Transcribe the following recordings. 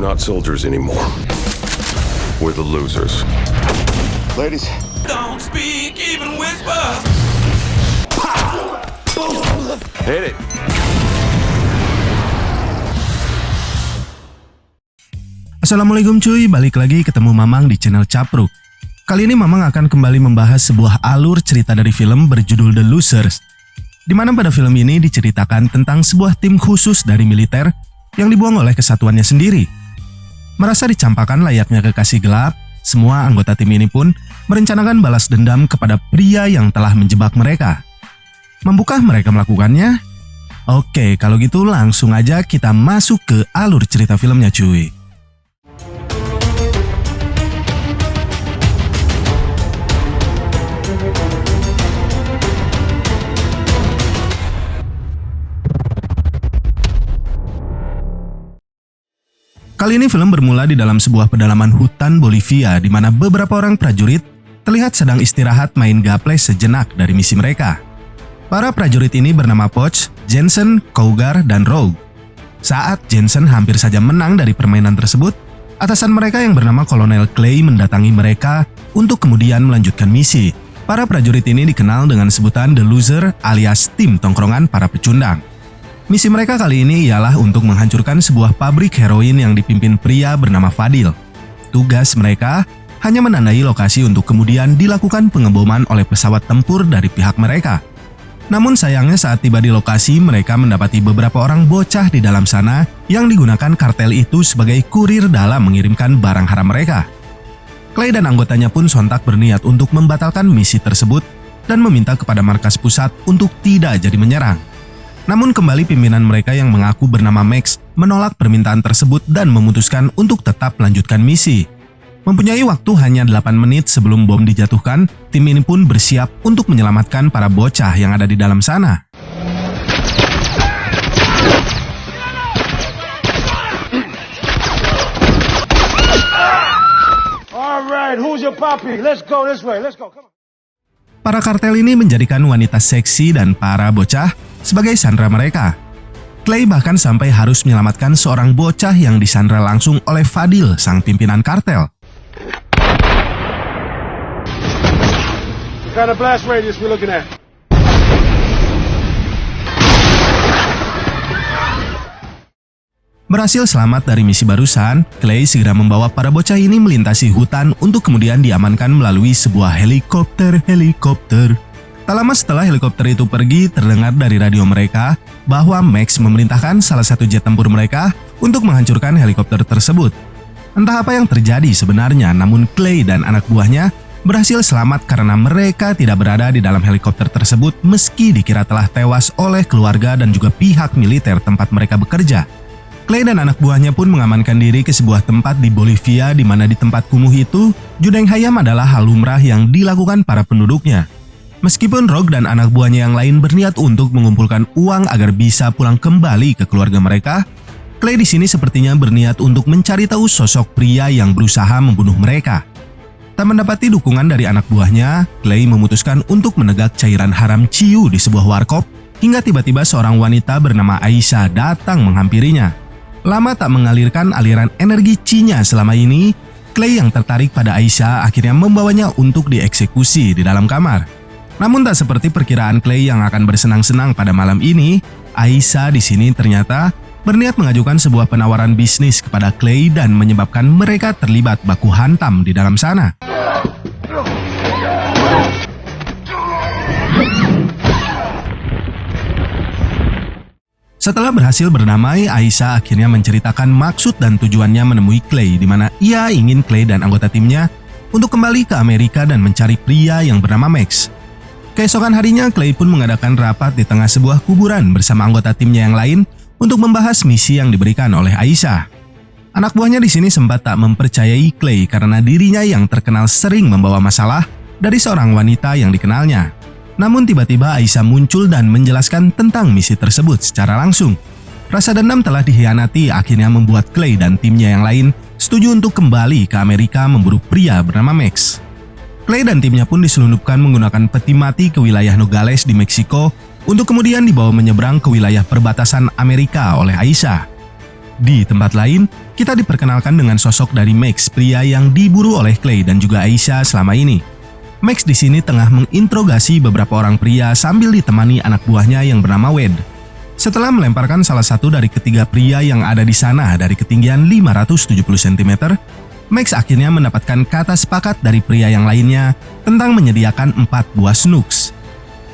not soldiers anymore. We're the losers. Ladies. Don't speak, even whisper. Hit it. Assalamualaikum cuy, balik lagi ketemu Mamang di channel Capruk. Kali ini Mamang akan kembali membahas sebuah alur cerita dari film berjudul The Losers, di mana pada film ini diceritakan tentang sebuah tim khusus dari militer yang dibuang oleh kesatuannya sendiri. Merasa dicampakkan layaknya kekasih gelap, semua anggota tim ini pun merencanakan balas dendam kepada pria yang telah menjebak mereka. Mampukah mereka melakukannya? Oke, kalau gitu langsung aja kita masuk ke alur cerita filmnya cuy. Kali ini film bermula di dalam sebuah pedalaman hutan Bolivia di mana beberapa orang prajurit terlihat sedang istirahat main gaple sejenak dari misi mereka. Para prajurit ini bernama Poch, Jensen, Cougar, dan Rogue. Saat Jensen hampir saja menang dari permainan tersebut, atasan mereka yang bernama Kolonel Clay mendatangi mereka untuk kemudian melanjutkan misi. Para prajurit ini dikenal dengan sebutan The Loser alias tim tongkrongan para pecundang. Misi mereka kali ini ialah untuk menghancurkan sebuah pabrik heroin yang dipimpin pria bernama Fadil. Tugas mereka hanya menandai lokasi untuk kemudian dilakukan pengeboman oleh pesawat tempur dari pihak mereka. Namun sayangnya saat tiba di lokasi, mereka mendapati beberapa orang bocah di dalam sana yang digunakan kartel itu sebagai kurir dalam mengirimkan barang haram mereka. Clay dan anggotanya pun sontak berniat untuk membatalkan misi tersebut dan meminta kepada markas pusat untuk tidak jadi menyerang. Namun kembali pimpinan mereka yang mengaku bernama Max menolak permintaan tersebut dan memutuskan untuk tetap melanjutkan misi. Mempunyai waktu hanya 8 menit sebelum bom dijatuhkan, tim ini pun bersiap untuk menyelamatkan para bocah yang ada di dalam sana. Alright, who's your puppy? Let's go this way. Let's go. Come on. Para kartel ini menjadikan wanita seksi dan para bocah sebagai sandera mereka. Clay bahkan sampai harus menyelamatkan seorang bocah yang disandera langsung oleh Fadil, sang pimpinan kartel. What kind of blast radius we looking at? Berhasil selamat dari misi barusan, Clay segera membawa para bocah ini melintasi hutan untuk kemudian diamankan melalui sebuah helikopter. Tak lama setelah helikopter itu pergi, terdengar dari radio mereka bahwa Max memerintahkan salah satu jet tempur mereka untuk menghancurkan helikopter tersebut. Entah apa yang terjadi sebenarnya, namun Clay dan anak buahnya berhasil selamat karena mereka tidak berada di dalam helikopter tersebut meski dikira telah tewas oleh keluarga dan juga pihak militer tempat mereka bekerja. Clay dan anak buahnya pun mengamankan diri ke sebuah tempat di Bolivia di mana di tempat kumuh itu, Judeng Hayam adalah hal lumrah yang dilakukan para penduduknya. Meskipun Rogue dan anak buahnya yang lain berniat untuk mengumpulkan uang agar bisa pulang kembali ke keluarga mereka, Clay di sini sepertinya berniat untuk mencari tahu sosok pria yang berusaha membunuh mereka. Tak mendapati dukungan dari anak buahnya, Clay memutuskan untuk menegak cairan haram ciu di sebuah warkop hingga tiba-tiba seorang wanita bernama Aisyah datang menghampirinya. Lama tak mengalirkan aliran energi cinya selama ini, Clay yang tertarik pada Aisyah akhirnya membawanya untuk dieksekusi di dalam kamar. Namun tak seperti perkiraan Clay yang akan bersenang-senang pada malam ini, Aisyah di sini ternyata berniat mengajukan sebuah penawaran bisnis kepada Clay dan menyebabkan mereka terlibat baku hantam di dalam sana. Setelah berhasil berdamai, Aisyah akhirnya menceritakan maksud dan tujuannya menemui Clay, di mana ia ingin Clay dan anggota timnya untuk kembali ke Amerika dan mencari pria yang bernama Max. Keesokan harinya, Clay pun mengadakan rapat di tengah sebuah kuburan bersama anggota timnya yang lain untuk membahas misi yang diberikan oleh Aisyah. Anak buahnya di sini sempat tak mempercayai Clay karena dirinya yang terkenal sering membawa masalah dari seorang wanita yang dikenalnya. Namun tiba-tiba Aisyah muncul dan menjelaskan tentang misi tersebut secara langsung. Rasa dendam telah dikhianati akhirnya membuat Clay dan timnya yang lain setuju untuk kembali ke Amerika memburu pria bernama Max. Clay dan timnya pun diselundupkan menggunakan peti mati ke wilayah Nogales di Meksiko untuk kemudian dibawa menyeberang ke wilayah perbatasan Amerika oleh Aisyah. Di tempat lain, kita diperkenalkan dengan sosok dari Max, pria yang diburu oleh Clay dan juga Aisha selama ini. Max di sini tengah menginterogasi beberapa orang pria sambil ditemani anak buahnya yang bernama Wade. Setelah melemparkan salah satu dari ketiga pria yang ada di sana dari ketinggian 570 cm, Max akhirnya mendapatkan kata sepakat dari pria yang lainnya tentang menyediakan 4 buah Snooks.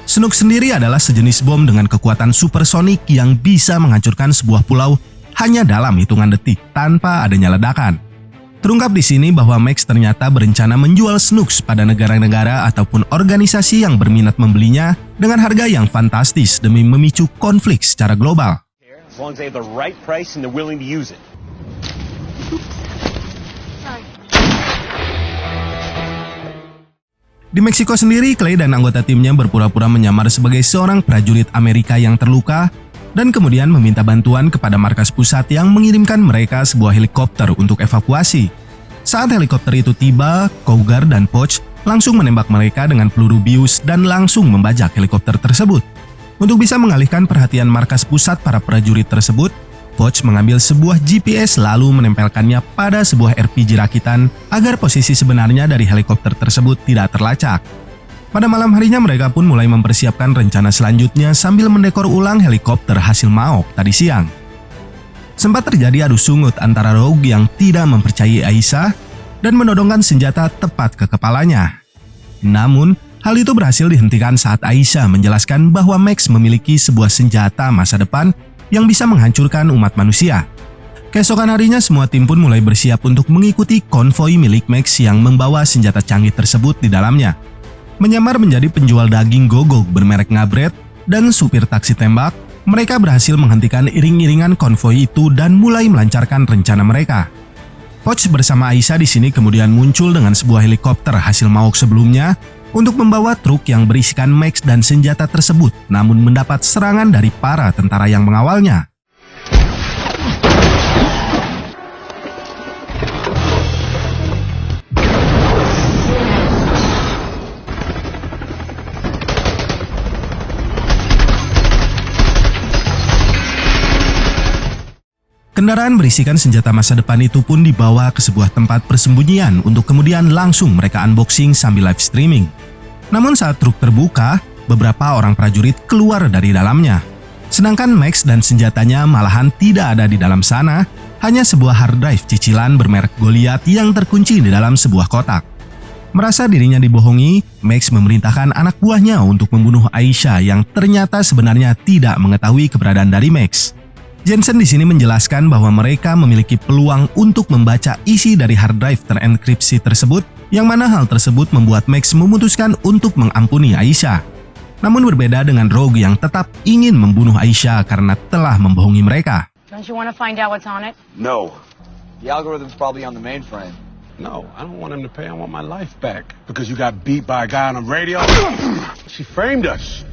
Snook sendiri adalah sejenis bom dengan kekuatan supersonik yang bisa menghancurkan sebuah pulau hanya dalam hitungan detik tanpa adanya ledakan. Terungkap di sini bahwa Max ternyata berencana menjual Snooks pada negara-negara ataupun organisasi yang berminat membelinya dengan harga yang fantastis demi memicu konflik secara global. As long as they have the right price and they're willing to use it. Di Meksiko sendiri, Clay dan anggota timnya berpura-pura menyamar sebagai seorang prajurit Amerika yang terluka dan kemudian meminta bantuan kepada markas pusat yang mengirimkan mereka sebuah helikopter untuk evakuasi. Saat helikopter itu tiba, Cougar dan Poch langsung menembak mereka dengan peluru bius dan langsung membajak helikopter tersebut. Untuk bisa mengalihkan perhatian markas pusat para prajurit tersebut, Poch mengambil sebuah GPS lalu menempelkannya pada sebuah RPG rakitan agar posisi sebenarnya dari helikopter tersebut tidak terlacak. Pada malam harinya mereka pun mulai mempersiapkan rencana selanjutnya sambil mendekor ulang helikopter hasil Maok tadi siang. Sempat terjadi adu sungut antara Rogue yang tidak mempercayai Aisha dan menodongkan senjata tepat ke kepalanya. Namun, hal itu berhasil dihentikan saat Aisha menjelaskan bahwa Max memiliki sebuah senjata masa depan yang bisa menghancurkan umat manusia. Keesokan harinya semua tim pun mulai bersiap untuk mengikuti konvoi milik Max yang membawa senjata canggih tersebut di dalamnya. Menyamar menjadi penjual daging gogok bermerek Ngabret dan supir taksi tembak, mereka berhasil menghentikan iring-iringan konvoi itu dan mulai melancarkan rencana mereka. Poch bersama Aisha di sini kemudian muncul dengan sebuah helikopter hasil Maok sebelumnya untuk membawa truk yang berisikan Max dan senjata tersebut, namun mendapat serangan dari para tentara yang mengawalnya. Kendaraan berisikan senjata masa depan itu pun dibawa ke sebuah tempat persembunyian untuk kemudian langsung mereka unboxing sambil live streaming. Namun saat truk terbuka, beberapa orang prajurit keluar dari dalamnya. Sedangkan Max dan senjatanya malahan tidak ada di dalam sana, hanya sebuah hard drive cicilan bermerek Goliath yang terkunci di dalam sebuah kotak. Merasa dirinya dibohongi, Max memerintahkan anak buahnya untuk membunuh Aisha yang ternyata sebenarnya tidak mengetahui keberadaan dari Max. Jensen di sini menjelaskan bahwa mereka memiliki peluang untuk membaca isi dari hard drive terenkripsi tersebut, yang mana hal tersebut membuat Max memutuskan untuk mengampuni Aisha. Namun berbeda dengan Rogue yang tetap ingin membunuh Aisha karena telah membohongi mereka. Don't you want to find out what's on it? No. The algorithm's probably on the mainframe. No, I don't want him to pay. I want my life back. Because you got beat by a guy on the radio? She framed us.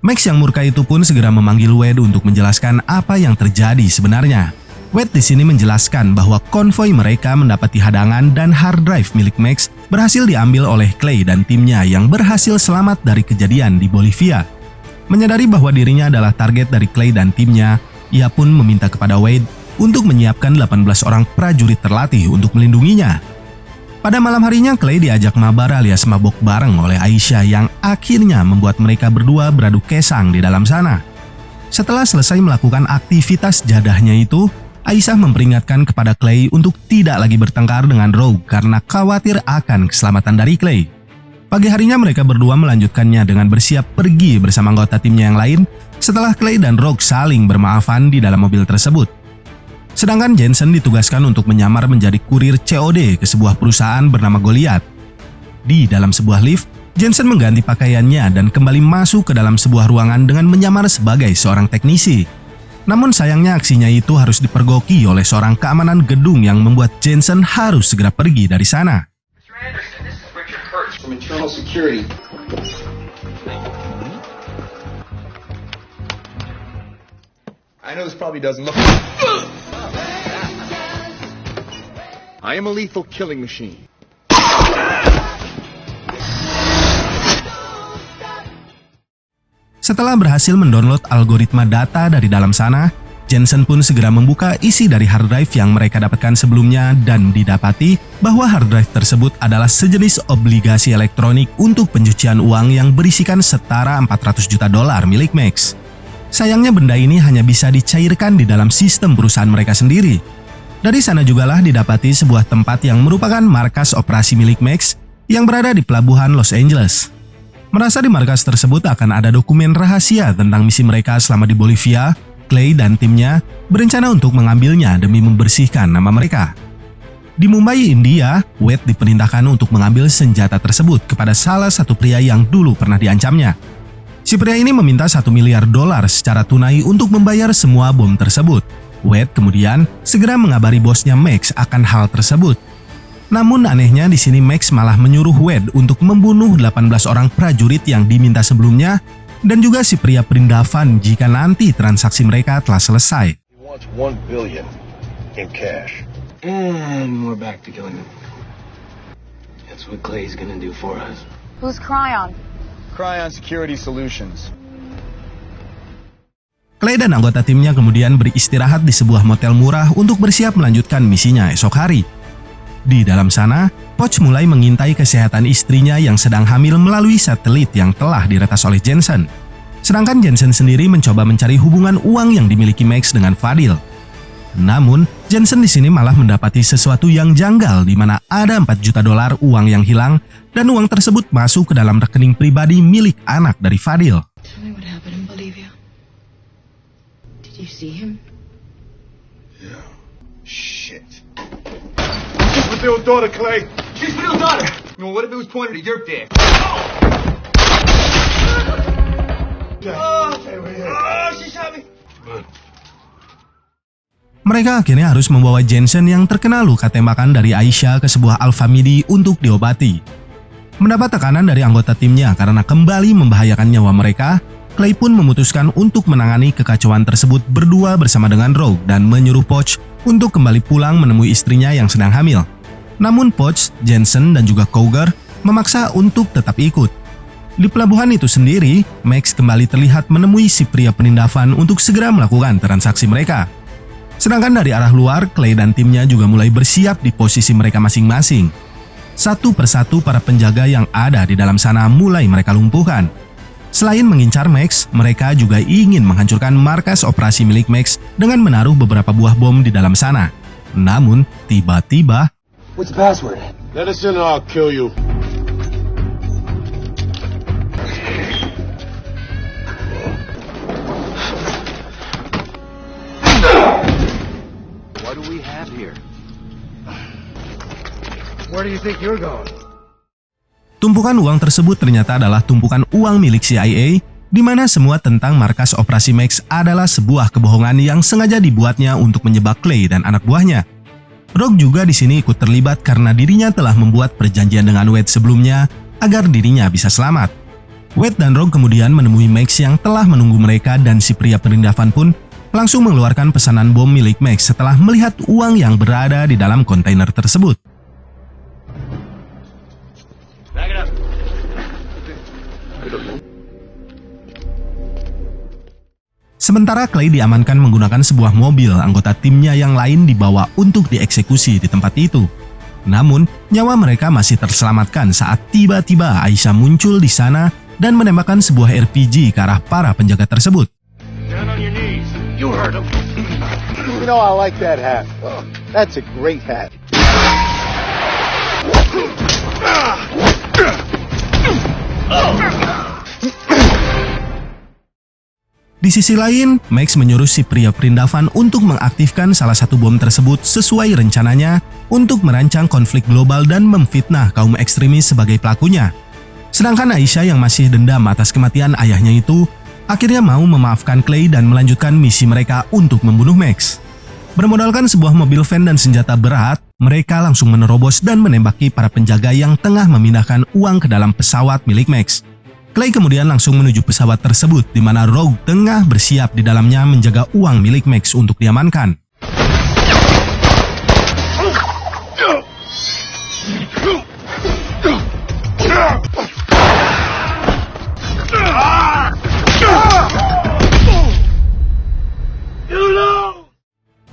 Max yang murka itu pun segera memanggil Wade untuk menjelaskan apa yang terjadi sebenarnya. Wade di sini menjelaskan bahwa konvoi mereka mendapati hadangan dan hard drive milik Max berhasil diambil oleh Clay dan timnya yang berhasil selamat dari kejadian di Bolivia. Menyadari bahwa dirinya adalah target dari Clay dan timnya, ia pun meminta kepada Wade untuk menyiapkan 18 orang prajurit terlatih untuk melindunginya. Pada malam harinya, Clay diajak mabar alias mabok bareng oleh Aisha yang akhirnya membuat mereka berdua beradu kesang di dalam sana. Setelah selesai melakukan aktivitas jadahnya itu, Aisha memperingatkan kepada Clay untuk tidak lagi bertengkar dengan Rogue karena khawatir akan keselamatan dari Clay. Pagi harinya mereka berdua melanjutkannya dengan bersiap pergi bersama anggota timnya yang lain setelah Clay dan Rogue saling bermaafan di dalam mobil tersebut. Sedangkan Jensen ditugaskan untuk menyamar menjadi kurir COD ke sebuah perusahaan bernama Goliath. Di dalam sebuah lift, Jensen mengganti pakaiannya dan kembali masuk ke dalam sebuah ruangan dengan menyamar sebagai seorang teknisi. Namun sayangnya aksinya itu harus dipergoki oleh seorang keamanan gedung yang membuat Jensen harus segera pergi dari sana. Mr. Anderson, this is Richard Kurtz from Internal Security. I know this probably doesn't look... I am a lethal killing machine. Setelah berhasil mendownload algoritma data dari dalam sana, Jensen pun segera membuka isi dari hard drive yang mereka dapatkan sebelumnya dan didapati bahwa hard drive tersebut adalah sejenis obligasi elektronik untuk pencucian uang yang berisikan setara $400 juta milik Max. Sayangnya benda ini hanya bisa dicairkan di dalam sistem perusahaan mereka sendiri. Dari sana jugalah didapati sebuah tempat yang merupakan markas operasi milik Max yang berada di pelabuhan Los Angeles. Merasa di markas tersebut akan ada dokumen rahasia tentang misi mereka selama di Bolivia, Clay dan timnya berencana untuk mengambilnya demi membersihkan nama mereka. Di Mumbai, India, Wade diperintahkan untuk mengambil senjata tersebut kepada salah satu pria yang dulu pernah diancamnya. Si pria ini meminta $1 miliar secara tunai untuk membayar semua bom tersebut. Wade kemudian segera mengabari bosnya Max akan hal tersebut. Namun anehnya di sini Max malah menyuruh Wade untuk membunuh 18 orang prajurit yang diminta sebelumnya dan juga si pria perindavan jika nanti transaksi mereka telah selesai. He wants $1 billion in cash. And we're back to killing him. That's what Clay's gonna do for us. Who's Cryon? Cryon Security Solutions. Clay dan anggota timnya kemudian beristirahat di sebuah motel murah untuk bersiap melanjutkan misinya esok hari. Di dalam sana, Poch mulai mengintai kesehatan istrinya yang sedang hamil melalui satelit yang telah diretas oleh Jensen. Sedangkan Jensen sendiri mencoba mencari hubungan uang yang dimiliki Max dengan Fadil. Namun, Jensen di sini malah mendapati sesuatu yang janggal di mana ada $4 juta uang yang hilang dan uang tersebut masuk ke dalam rekening pribadi milik anak dari Fadil. Tell me what happened in Bolivia. Did you see him? Yeah. Shit. What's your daughter, Clay? She's Phil's daughter! Well, what if it was pointed at your dick? She shot me! Mereka akhirnya harus membawa Jensen yang terkena luka tembakan dari Aisyah ke sebuah Alfamidi untuk diobati. Mendapat tekanan dari anggota timnya karena kembali membahayakan nyawa mereka, Clay pun memutuskan untuk menangani kekacauan tersebut berdua bersama dengan Rogue dan menyuruh Poch untuk kembali pulang menemui istrinya yang sedang hamil. Namun Poch, Jensen, dan juga Cougar memaksa untuk tetap ikut. Di pelabuhan itu sendiri, Max kembali terlihat menemui si pria penindavan untuk segera melakukan transaksi mereka. Sedangkan dari arah luar, Clay dan timnya juga mulai bersiap di posisi mereka masing-masing. Satu persatu para penjaga yang ada di dalam sana mulai mereka lumpuhkan. Selain mengincar Max, mereka juga ingin menghancurkan markas operasi milik Max dengan menaruh beberapa buah bom di dalam sana. Namun, tiba-tiba, What's the password? Let us in or I'll kill you. What do we have here? Where do you think you're going? tumpukan uang tersebut ternyata adalah tumpukan uang milik CIA, di mana semua tentang markas operasi Max adalah sebuah kebohongan yang sengaja dibuatnya untuk menjebak Clay dan anak buahnya. Rogue juga di sini ikut terlibat karena dirinya telah membuat perjanjian dengan Wade sebelumnya agar dirinya bisa selamat. Wade dan Rogue kemudian menemui Max yang telah menunggu mereka dan si pria perindavan pun langsung mengeluarkan pesanan bom milik Max setelah melihat uang yang berada di dalam kontainer tersebut. Sementara Clay diamankan menggunakan sebuah mobil, anggota timnya yang lain dibawa untuk dieksekusi di tempat itu. Namun, nyawa mereka masih terselamatkan saat tiba-tiba Aisyah muncul di sana dan menembakkan sebuah RPG ke arah para penjaga tersebut. Down on your knees. You heard him. You know I like that hat. That's a great hat. Di sisi lain, Max menyuruh si pria perindavan untuk mengaktifkan salah satu bom tersebut sesuai rencananya untuk merancang konflik global dan memfitnah kaum ekstremis sebagai pelakunya. Sedangkan Aisyah yang masih dendam atas kematian ayahnya itu, akhirnya mau memaafkan Clay dan melanjutkan misi mereka untuk membunuh Max. Bermodalkan sebuah mobil van dan senjata berat, mereka langsung menerobos dan menembaki para penjaga yang tengah memindahkan uang ke dalam pesawat milik Max. Clay kemudian langsung menuju pesawat tersebut di mana Rogue tengah bersiap di dalamnya menjaga uang milik Max untuk diamankan.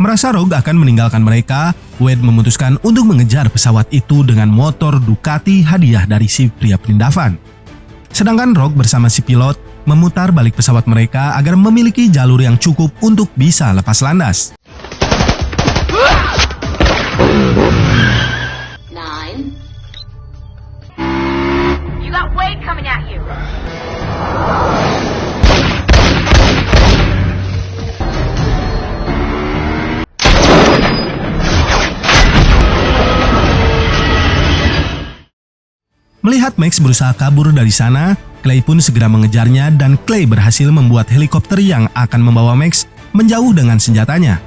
Merasa Rogue akan meninggalkan mereka, Wade memutuskan untuk mengejar pesawat itu dengan motor Ducati hadiah dari si pria perindavan. Sedangkan Rogue bersama si pilot memutar balik pesawat mereka agar memiliki jalur yang cukup untuk bisa lepas landas. 9. You got Wade coming at you. Melihat Max berusaha kabur dari sana, Clay pun segera mengejarnya dan Clay berhasil membuat helikopter yang akan membawa Max menjauh dengan senjatanya.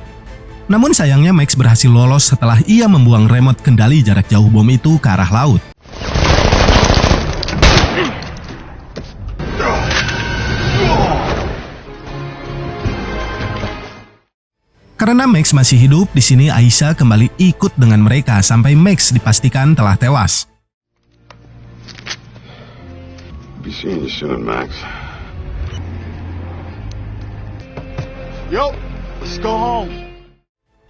Namun sayangnya Max berhasil lolos setelah ia membuang remote kendali jarak jauh bom itu ke arah laut. Karena Max masih hidup, di sini Aisyah kembali ikut dengan mereka sampai Max dipastikan telah tewas. Be seeing you soon, Max. Yo, let's go home.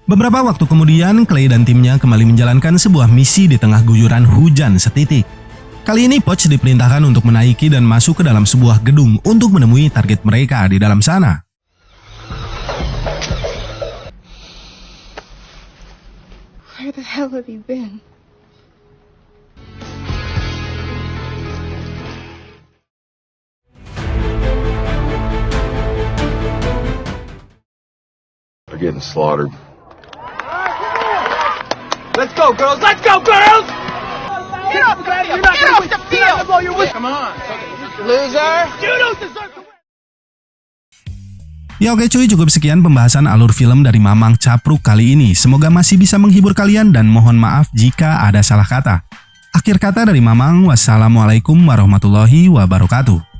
Beberapa waktu kemudian, Clay dan timnya kembali menjalankan sebuah misi di tengah guyuran hujan setitik. Kali ini Poch diperintahkan untuk menaiki dan masuk ke dalam sebuah gedung untuk menemui target mereka di dalam sana. Where the hell have you been? They're getting slaughtered. Let's go, girls. Let's go, girls. Get off the field. Get off the field. Come on. Loser. You don't deserve to win. Ya oke cuy, cukup sekian pembahasan alur film dari Mamang Capruk kali ini. Semoga masih bisa menghibur kalian dan mohon maaf jika ada salah kata. Akhir kata dari Mamang, wassalamualaikum warahmatullahi wabarakatuh.